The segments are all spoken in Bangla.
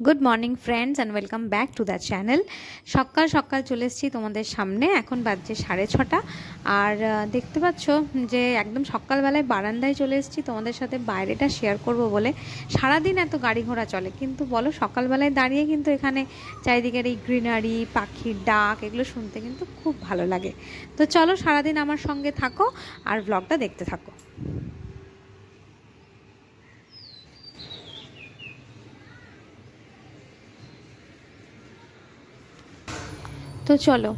Good morning friends and welcome back to the channel. সকাল সকাল চলে এসেছি তোমাদের সামনে। এখন বাজছে 6:30 আর দেখতে পাচ্ছ যে একদম সকালবেলায় বারান্দায় চলে এসেছি তোমাদের সাথে বাইরেটা শেয়ার করব বলে। সারাদিন এত গাড়ি ঘোড়া চলে, কিন্তু বলো সকালবেলায় দাঁড়িয়ে কিন্তু এখানে চারিদিকের এই গ্রিনারি, পাখির ডাক, এগুলো শুনতে কিন্তু খুব ভালো লাগে। তো চলো সারাদিন আমার সঙ্গে থাকো আর ব্লগটা দেখতে থাকো। তো চলো,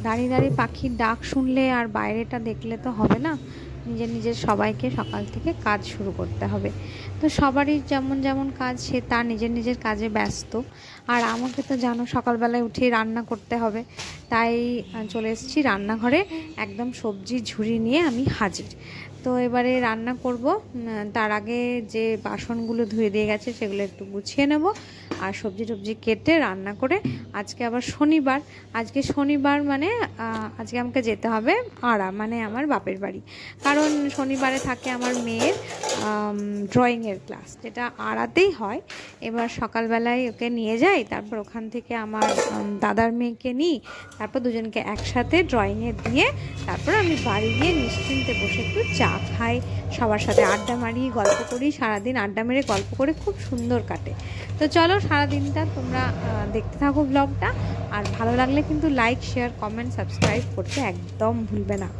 দাঁড়িয়ে দাঁড়িয়ে পাখির ডাক শুনলে আর বাইরেটা দেখলে তো হবে না, নিজের নিজের সবাইকে সকাল থেকে কাজ শুরু করতে হবে। তো সবারই যেমন যেমন কাজ, সে তার নিজের নিজের কাজে ব্যস্ত। আর আমাকে তো জানো সকালবেলায় উঠেই রান্না করতে হবে, তাই চলে এসেছি রান্নাঘরে। একদম সবজি ঝুড়ি নিয়ে আমি হাজির। তো এবারে রান্না করব, তার আগে যে বাসনগুলো ধুয়ে দিয়ে গেছে সেগুলো একটু গুছিয়ে নেব আর সবজি টবজি কেটে রান্না করে। আজকে আবার শনিবার, আজকে শনিবার মানে আজকে আমাকে যেতে হবে আড়া, মানে আমার বাপের বাড়ি। কারণ শনিবারে থাকে আমার মেয়ের ড্রয়িংয়ের ক্লাস, যেটা আড়াতেই হয়। এবার সকালবেলায় ওকে নিয়ে যাই, তারপর ওখান থেকে আমার দাদার মেয়েকে নিই, তারপর দুজনকে একসাথে ড্রয়িংয়ে দিয়ে তারপর আমি বাড়ি গিয়ে নিশ্চিন্তে বসে একটু চা খাই, সবার সাথে আড্ডা মারি, গল্প করি। সারাদিন আড্ডা মেরে গল্প করে খুব সুন্দর কাটে। তো চলো সারাদিনটা তোমরা দেখতে থাকো ব্লগটা, আর ভালো লাগলে কিন্তু লাইক, শেয়ার, কমেন্ট, সাবস্ক্রাইব করতে একদম ভুলবে না।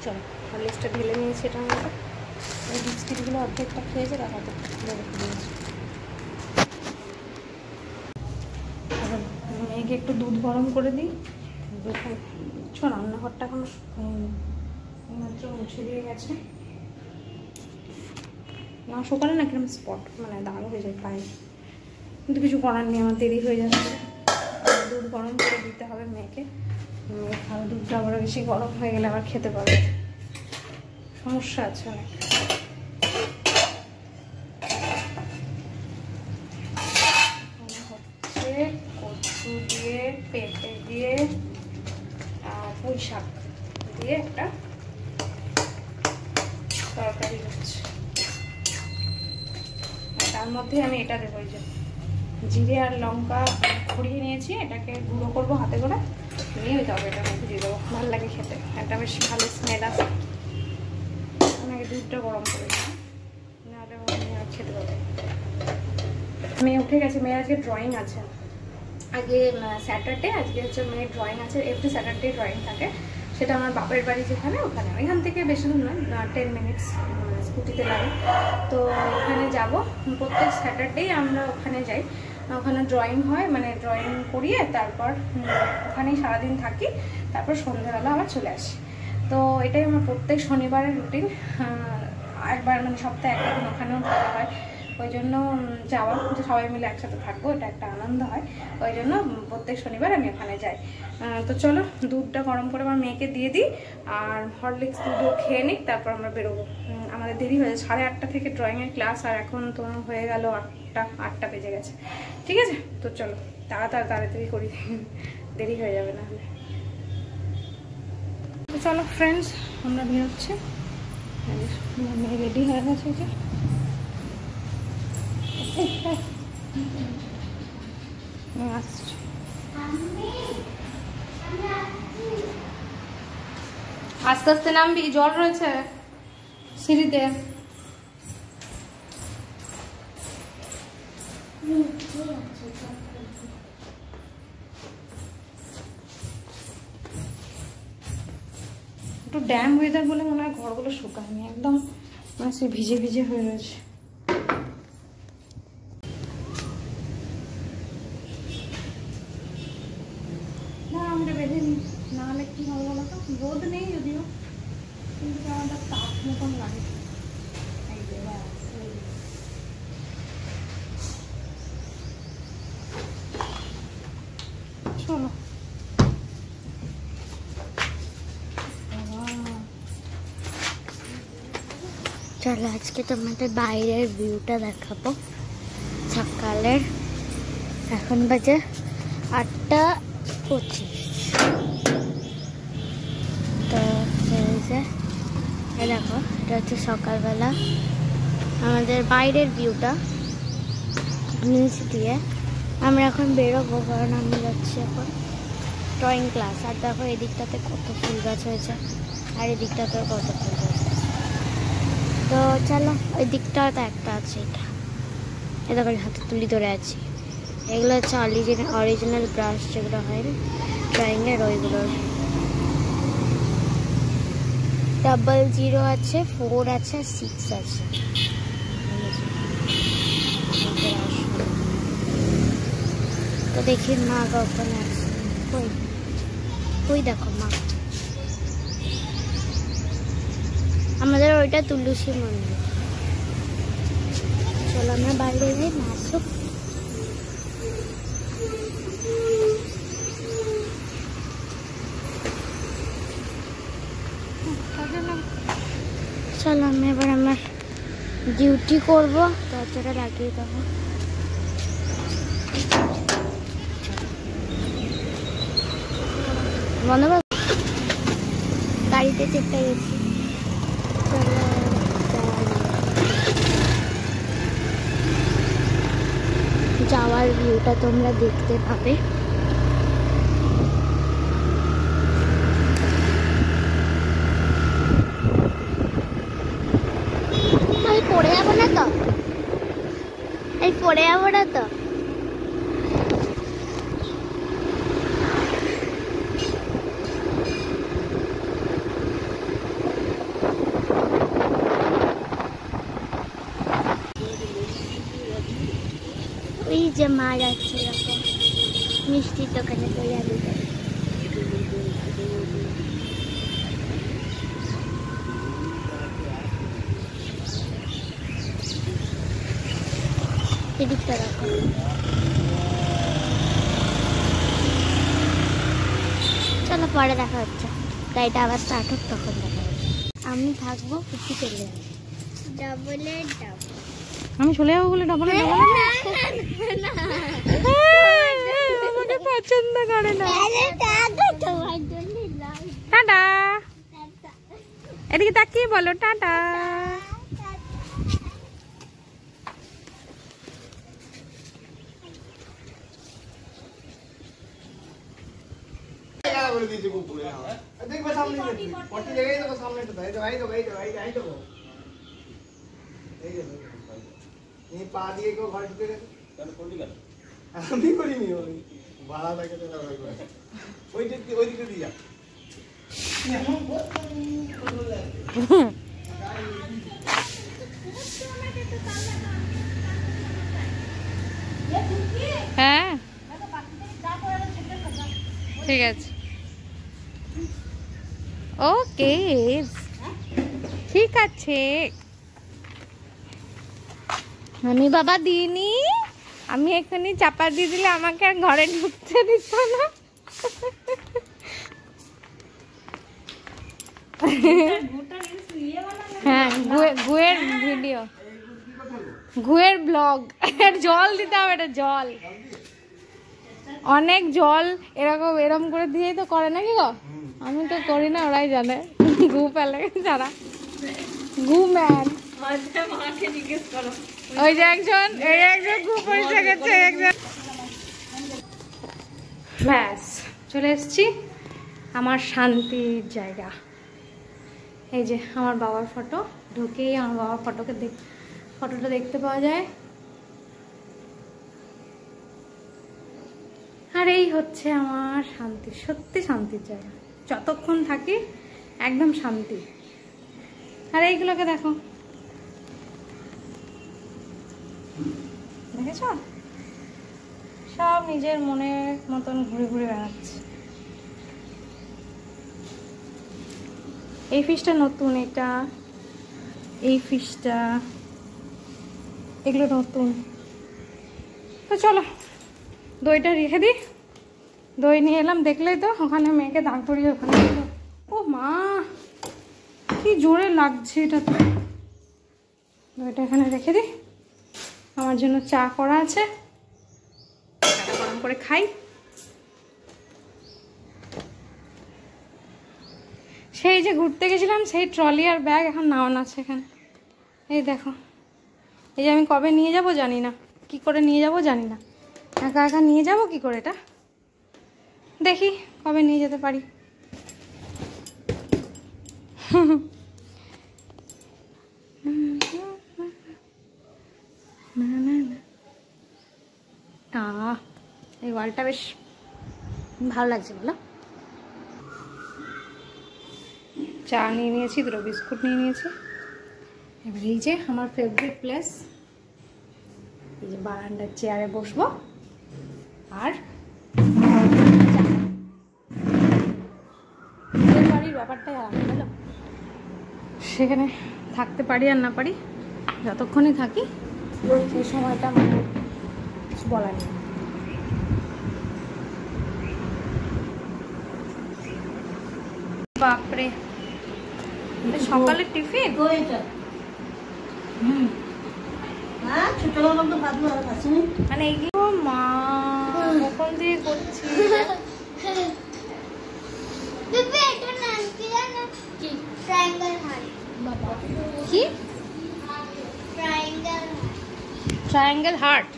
চলো হরলিক্সটা ঢেলে নিয়েছি এটার মধ্যে। এই বিস্কিটগুলো অর্ধেকটা খেয়েছে, তার হাতে রেখে দিয়েছি। মেয়েকে একটু দুধ গরম করে দিই। রান্নাঘরটা এখন মাত্র মুছে দিয়ে গেছে না, সকালে না কিরকম স্পট মানে দাগ হয়ে যায় পায়ে, কিন্তু কিছু করার নেই, আমার দেরি হয়ে যাচ্ছে। দুধ গরম করে দিতে হবে মেয়েকে। মেয়ে খাওয়া দুধটা আবার বেশি গরম হয়ে গেলে আবার খেতে পারবে, সমস্যা আছে অনেক। হচ্ছে কচু দিয়ে, পেঁপে দিয়ে, পুঁই শাক দিয়ে একটা তরকারি হচ্ছে। তার মধ্যে আমি এটা দেবো, এই যে জিরে আর লঙ্কা ছড়িয়ে নিয়েছি। নিয়েছি, এটাকে গুঁড়ো করবো হাতে করে, নিয়ে তবে এটা মধ্যে দিয়ে দেবো। ভালো লাগে খেতে, একটা বেশ ভালো স্মেল আসে। আমি দুধটা গরম করে দিই, নাহলে আমি আর খেতে পারবো। মেয়ে উঠে গেছে, মেয়ের আজকে ড্রয়িং আছে, আজকে স্যাটারডে, আজকে হচ্ছে মেয়ের ড্রয়িং আছে, এভরি স্যাটারডে ড্রয়িং থাকে। সেটা আমার বাপের বাড়ি যেখানে, ওখানে, এখান থেকে বেশি দূর নয়, 10 মিনিটস স্কুটিতে লাগে। তো ওখানে যাব প্রত্যেক স্যাটারডেই, আমরা ওখানে যাই, ওখানে ড্রয়িং হয়, মানে ড্রয়িং করিয়ে তারপর ওখানেই সারাদিন থাকি, তারপর সন্ধ্যাবেলা আবার চলে আসি। তো এটাই আমার প্রত্যেক শনিবারের রুটিন। একবার মানে সপ্তাহে একটা দিন ওখানেও থাকা হয়, ওই জন্য যাওয়া, যে সবাই মিলে একসাথে থাকবো, এটা একটা আনন্দ হয়, ওই জন্য প্রত্যেক শনিবার আমি ওখানে যাই। তো চলো দুধটা গরম করে আমার মেয়েকে দিয়ে দিই, আর হরলিক্স দুধও খেয়ে নিই, তারপর আমরা বেরোবো। আমাদের দেরি হয়ে যায়, 8:30 থেকে ড্রয়িংয়ের ক্লাস, আর এখন তো হয়ে গেল 8টা বেজে গেছে। ঠিক আছে, তো চলো তাড়াতাড়ি করি, দেরি হয়ে যাবে না হলে। তো চলো ফ্রেন্ডস, আমরা বেরোচ্ছি, মেয়ে রেডি হয়ে গেছে। যে আসছি, আস্তে আস্তে নামবি, জল রয়েছে সিঁড়িতে। একটু ড্যাম ওয়েদার বলে মনে হয় ঘরগুলো শুকায়নি, একদম মানে সে ভিজে ভিজে হয়ে রয়েছে। না আমরা বেঁধে নিই, নাহলে কি হবে বলো তো, রোদ নেই যদিও, কিন্তু আমাদের তাপ মতন লাগে। চলো চলো আজকে তোমাদের বাইরের ভিউটা দেখাবো সকালের। এখন বাজে 8:25। তো দেখো, এটা হচ্ছে সকালবেলা আমাদের বাইরের ভিউটা নিচ দিয়ে। আমরা এখন বেরোবো, কারণ আমি যাচ্ছি এখন ড্রয়িং ক্লাস। আর দেখো এদিকটাতে কত ফুল গাছ হয়েছে, আর এদিকটাতেও কত ফুল গাছ। তো চলো, ওই দিকটাতে একটা আছে, এটা দেখো হাতে তুলি ধরে আছি। এগুলো হচ্ছে অরিজিনাল ব্রাশ, যেগুলো হয় ড্রয়িংয়ের, ওইগুলোর। 00 আছে, 4 আছে, 6 আছে। তো দেখি মা কখন আছে, ওই দেখো মা। আমাদের ওইটা তুলসী মন্দির। চলো আমরা বাইরে যাই, মা আসুক। চলো আমি এবার আমার ডিউটি করবো, দরজাটা লাগিয়ে দেবো। বন্ধ কর, গাড়িতে চেপে গেছি। যাওয়ার ভিউটা তোমরা দেখতে পাবে। আমি পড়ে যাবো না তো, এই পড়ে যাবো না তো। ওই যে মা যাচ্ছে যখন মিষ্টির দোকানে তৈরি দিতে। এদিকটা রাখো। চলো পরে দেখা হচ্ছে, গাড়িটা আবার স্টার্ট হোক তখন দেখা হচ্ছে। আমি থাকবো, কুচি চলে যাবো। ডাবলের ডাবল, আমি চলে যাবো বলে ডাবলের ডাবল আমাকে পছন্দ করে না। টাটা, এদিকে তাকিয়ে বলো টাটা। করে দিয়েছে কুকুরে। দেখবে সামনে পটি জায়গায় দেখো সামনেটা তো, এই তো এই তো এই তো এই তো এই যে এই পা দিয়ে কেউ ঘরে ঢুকে গেছে। কেন করলি কেন? আমি করিনি, ওই বাড়া লাগে তো ওই দিকে দিয়ে যা। হ্যাঁ ঠিক আছে, ওকে ঠিক আছে। আমি বাবা দিইনি, আমি এখানে চাপা দিয়ে দিলে আমাকে আর ঘরে ঢুকতে দিত না। হ্যাঁ গুয়ের ভিডিও, গুয়ের ব্লগ। জল দিতে হবে, এটা জল, অনেক জল এরকম করে দিয়েই তো করে নাকি গো? আমি তো করি না, ওরাই জানে। গু ফেলে যারা, গু ম্যান। ওই যে একজন গু পরিষ্কার করছে, একজন। ব্যাস চলে এসছি আমার শান্তির জায়গা। এই যে আমার বাবার ফটো, ঢুকেই আমার বাবার ফটোটা দেখতে পাওয়া যায়। আর এই হচ্ছে আমার শান্তি, সত্যি শান্তির জায়গা। যতক্ষণ থাকি একদম শান্তি। আর এইগুলোকে দেখো, দেখেছ? সব নিজের মনের মতন ঘুরে ঘুরে বেড়াচ্ছে। এই ফিশটা নতুন, এটা এই ফিশটা, এগুলো নতুন। তো চলো দইটা রেখে দিই। দই নিয়ে এলাম, দেখলেই তো, ওখানে মেয়েকে দাঁড় করিয়ে ওখানে। ও মা কি জোরে লাগছে এটা তো। দইটা এখানে রেখে দিই, আমার জন্য চা করা আছে, চাটা গরম করে খাই। সেই যে ঘুরতে গেছিলাম, সেই ট্রলি আর ব্যাগ এখন নামানো আছে এখানে। এই দেখো, এই যে আমি কবে নিয়ে যাব জানি না, কি করে নিয়ে যাব জানি না, একা একা নিয়ে যাব কি করে, এটা দেখি কবে নিয়ে যেতে পারি। এই ওয়ালটা বেশ ভালো লাগছে, বলো। চা নিয়ে নিয়েছি, দুটো বিস্কুট নিয়ে নিয়েছি। এবার এই যে আমার ফেভারিট প্লেস, এই যে বারান্দার চেয়ারে বসবো আর বাড়ির ব্যাপারটাই আলাদা, বুঝলো। সেখানে থাকতে পারি আর না পারি, যতক্ষণই থাকি সেই সময়টা আমার কিছু বলার নেই। বাপরে, সকালে টিফিন। মানে এগুলো মা কখন দিয়ে করছি। কি ট্রায়াঙ্গেল হার্ট?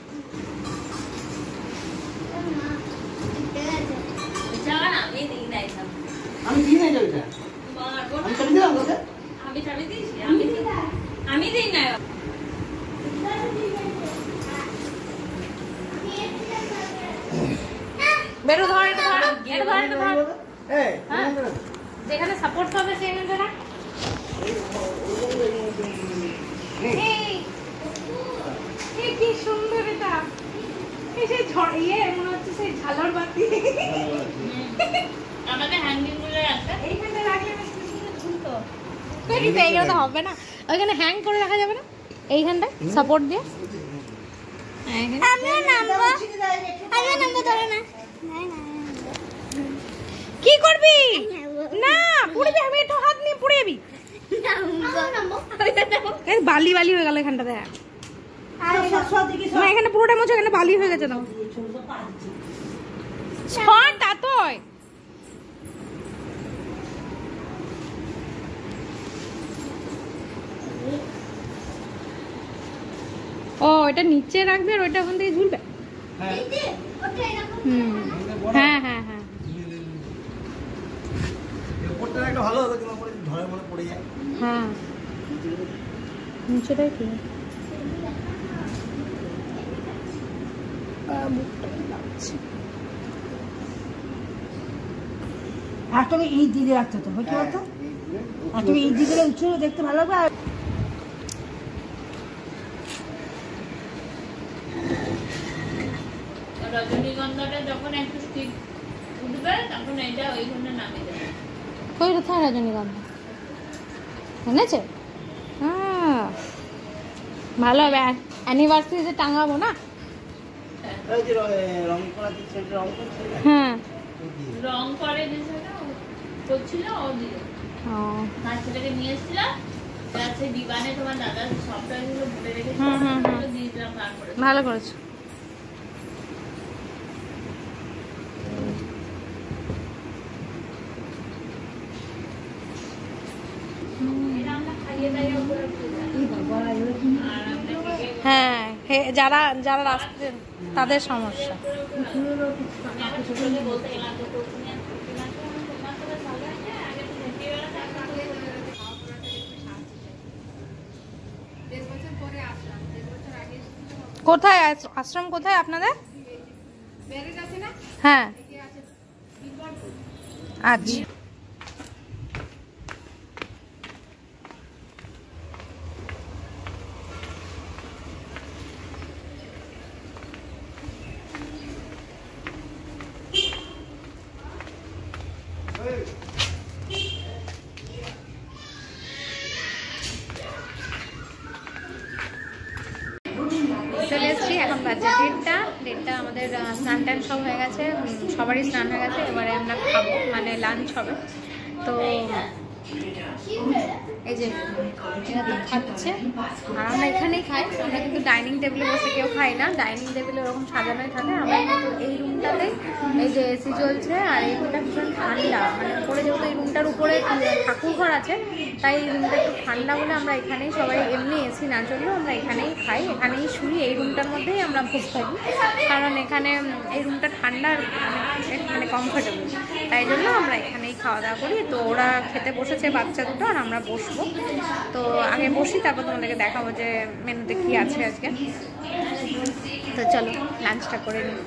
আমি দিই নাই যাবে, আমি চলে দিলাম তোকে, আমি দিই না। বেরো, ধর এটা, ধর এটা, ধর এটা, ধর। এই যেখানে সাপোর্ট হবে সেখানে ধরা। এই কি সুন্দর এটা, এই সেই ঝড়িয়ে মনে হচ্ছে সেই ঝালর বাতি। আমাদের হ্যাঙ্গিং গুলো আছে, এইখানে রাখলে বেশ সুন্দর ঝুলতো। কিন্তু এইগুলো তো হবে না, ওইখানে হ্যাং করে রাখা যাবে না, এইখানটায় সাপোর্ট দিয়ে। কি করবি? না পুড়বি, আমি একটু হাত নিয়ে পুড়ে যাবি। বালি বালি হয়ে গেল এখানটাতে, না এখানে পুরোটা মোছো, এখানে বালি হয়ে গেছে। নাও তা তো ও এটা নিচে রাখবে আর ওইটা ওখান থেকে ঝুলবে। হ্যাঁ হ্যাঁ হ্যাঁ হ্যাঁ নিচেটাই কি আর তুমি ইট দিয়ে রাখতে তো কি বলতো, আর তুমি ইট দিয়ে উঠে দেখতে ভালো লাগবে। রজনীগন্ধাটা যখন একটু স্টিক উঠবে তখন এটা ওইখানে নামিয়ে দেবে। কই কোথায় রজনীগন্ধা এনেছে? ভালো হবে, অ্যানিভার্সারিতে টাঙাবো না? হ্যাঁ রং করে করছিল ও দিয়ে বাচ্চাটাকে নিয়ে এসেছিলাম ডিবানে, তোমার দাদা সফটওয়্যার গুলো ভরে রেখেছিল দিয়েছিলাম, তারপরে ভালো করেছো। হ্যাঁ যারা যারা রাস্তায় তাদের সমস্যা। কোথায় আশ্রম, কোথায় আপনাদের? হ্যাঁ আচ্ছা চলে এসেছি। এখন বাজে 1:30 আমাদের স্নান টান সব হয়ে গেছে, সবারই স্নান হয়ে গেছে। এবারে আমরা খাবো, মানে লাঞ্চ হবে। তো এই যে এরা খাচ্ছে আর আমরা এখানেই খাই। আমরা কিন্তু ডাইনিং টেবিলে বসে কেউ খাই না, ডাইনিং টেবিলে ওরকম সাজানোই থাকে। আমরা কিন্তু এই রুমটাতেই, এই যে এসি চলছে আর এই রুমটা ভীষণ ঠান্ডা, মানে উপরে যেহেতু এই রুমটার উপরে ঠাকুর ঘর আছে তাই এই রুমটা একটু ঠান্ডা বলে আমরা এখানেই সবাই, এমনি এসি না চললেও আমরা এখানেই খাই, এখানেই শুই। এই রুমটার মধ্যেই আমরা বসে থাকি, কারণ এখানে এই রুমটা ঠান্ডা মানে কমফোর্টেবল, তাই জন্য আমরা এখানেই খাওয়া দাওয়া করি। তো ওরা খেতে বসেছে বাচ্চা দুটো আর আমরা বসবো। তো আগে বসি, তারপর তোমাদেরকে দেখাবো যে মেনুতে কি আছে আজকে। তো চলো লাঞ্চটা করে নিই।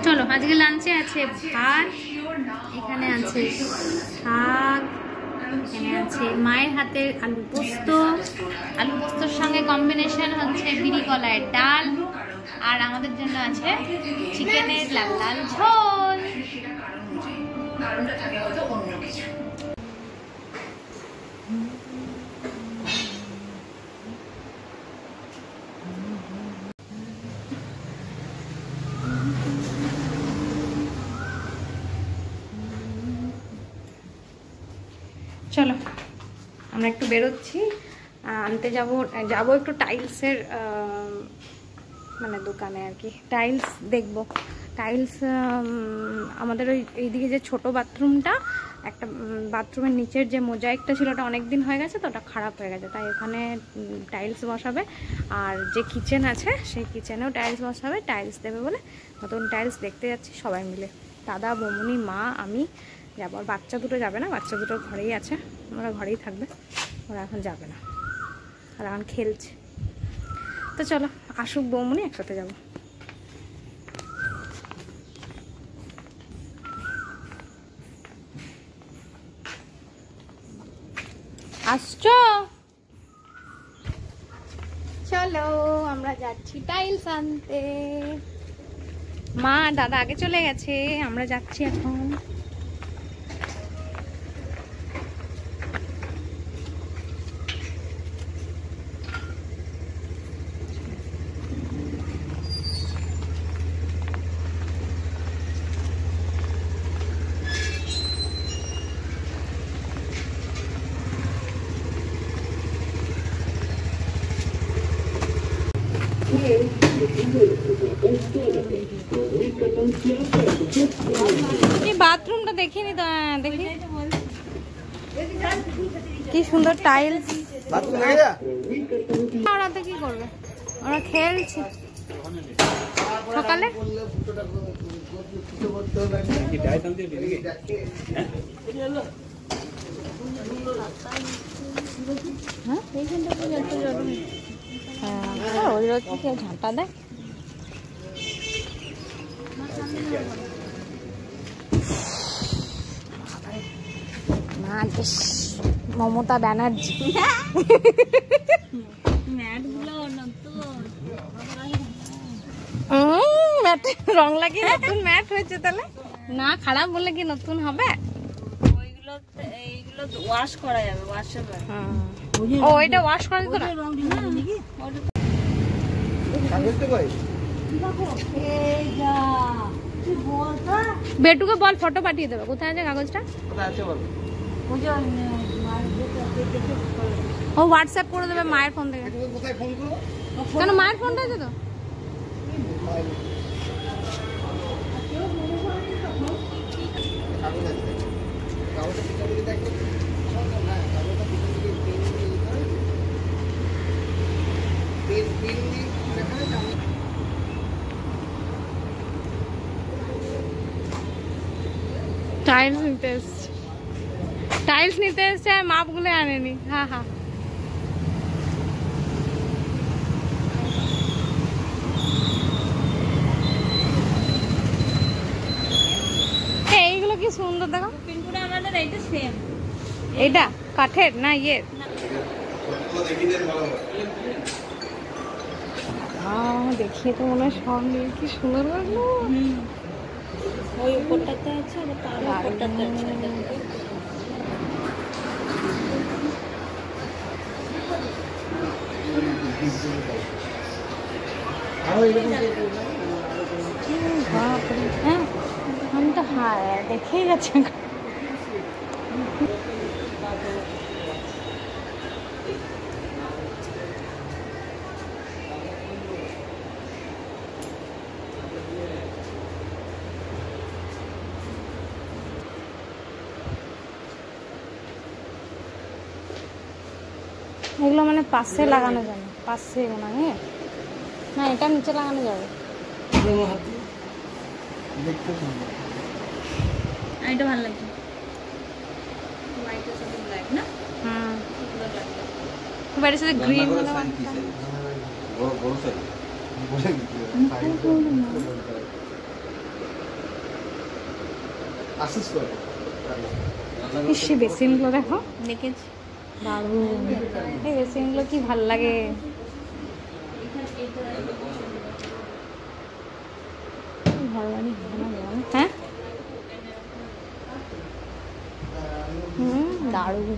চলো আজকে লাঞ্চে আছে ভাত, এখানে আছে শাক, এখানে আছে মায়ের হাতের আলু পোস্ত, আলু পোস্তর সঙ্গে কম্বিনেশন হচ্ছে বিরি কলাইয়ের ডাল, আর আমাদের জন্য আছে চিকেনের লাল লাল ঝোল। চলো আমরা একটু বেরোচ্ছি, আনতে যাবো একটু টাইলসের মানে দোকানে আর কি, টাইলস দেখবো। টাইলস আমাদের এইদিকে যে ছোট বাথরুমটা, একটা বাথরুমের নিচের যে মোজাইকটা ছিল ওটা অনেক দিন হয়ে গেছে, তো ওটা খারাপ হয়ে গেছে, তাই ওখানে টাইলস বসাবে। আর যে কিচেন আছে সেই কিচেনেও টাইলস বসাবে, টাইলস দেবে বলে নতুন টাইলস দেখতে যাচ্ছি সবাই মিলে, দাদা, বৌমনি, মা, আমি যাবো। আর বাচ্চা দুটো যাবে না, বাচ্চা দুটো ঘরেই আছে, ওরা ঘরেই থাকবে, ওরা এখন যাবে না, আর এখন খেলছে। তো চলো আসুক বৌমনি, একসাথে যাবো। আসছো? চলো আমরা যাচ্ছি টাইলস আনতে। মা দাদা আগে চলে গেছে, আমরা যাচ্ছি এখন। বাথরুমটা দেখিনি তো, দেখি কি সুন্দর টাইলস। ওরা তো কি করবে, ওরা খেলছে। সকালে বললে ফুটোটা ফুটো করতে হবে কি ডাইস আনতে দিবি হ্যাঁ এইখানটা তো যত জল হ্যাঁ ওই রোদ থেকে ঝাঁটা দেয় না বেশ মমতা ব্যানার্জি ম্যাট রং লাগিয়ে নতুন ম্যাট হয়েছে তাহলে না খারাপ বললে কি নতুন হবে এইগুলো ওয়াশ করা যাবে ওয়াশে ও এটা ওয়াশ করা যেত না কাগজটা কই বেটুকে বল ফটো পাঠিয়ে দেবে কোথায় আছে কাগজটা কোথায় আছে বল ও হোয়াটসঅ্যাপ করে দেবে মায়ের ফোন থেকে তুমি কোথায় ফোন করো কেন মায়ের ফোনটা আছে তো কাগজ আছে কাগজটা পিছন দিকে দেখো না কাগজটা পিছন দিকে পেন পেন দিয়ে দেখালে সামনে টাইলস নিতে এসছে টাইলস নিতে এসছে মাপগুলো আনেনি হ্যাঁ হ্যাঁ এইগুলো কি সুন্দর দেখো পিনপুরে আমাদের এইটা সেম এইটা কাঠের না ইয়ে দেখিয়ে তো মনে হয় সব নিয়ে কি সুন্দর লাগলো ওই উপরটাতে আছে আর তার উপরটাতে আছে বাপরে হ্যাঁ আমি তো হ্যাঁ দেখেই গেছে এগুলো মানে পাশে লাগানো যাবে পাশে না হ্যাঁ না এটা নিচে লাগানো যাবে দেখতে সুন্দর এটা ভালো লাগছে হোয়াইটের সাথে ব্ল্যাক না হুম বাইরের সাথে গ্রিন বড় সাইজ বলে দিতে আসিস তো ইসে বেসিনগুলো দেখো দেখেছি দারুণ এই বেসিনগুলো কি ভাল লাগে ঘর বাড়ি হবে না বল হ্যাঁ দারুণ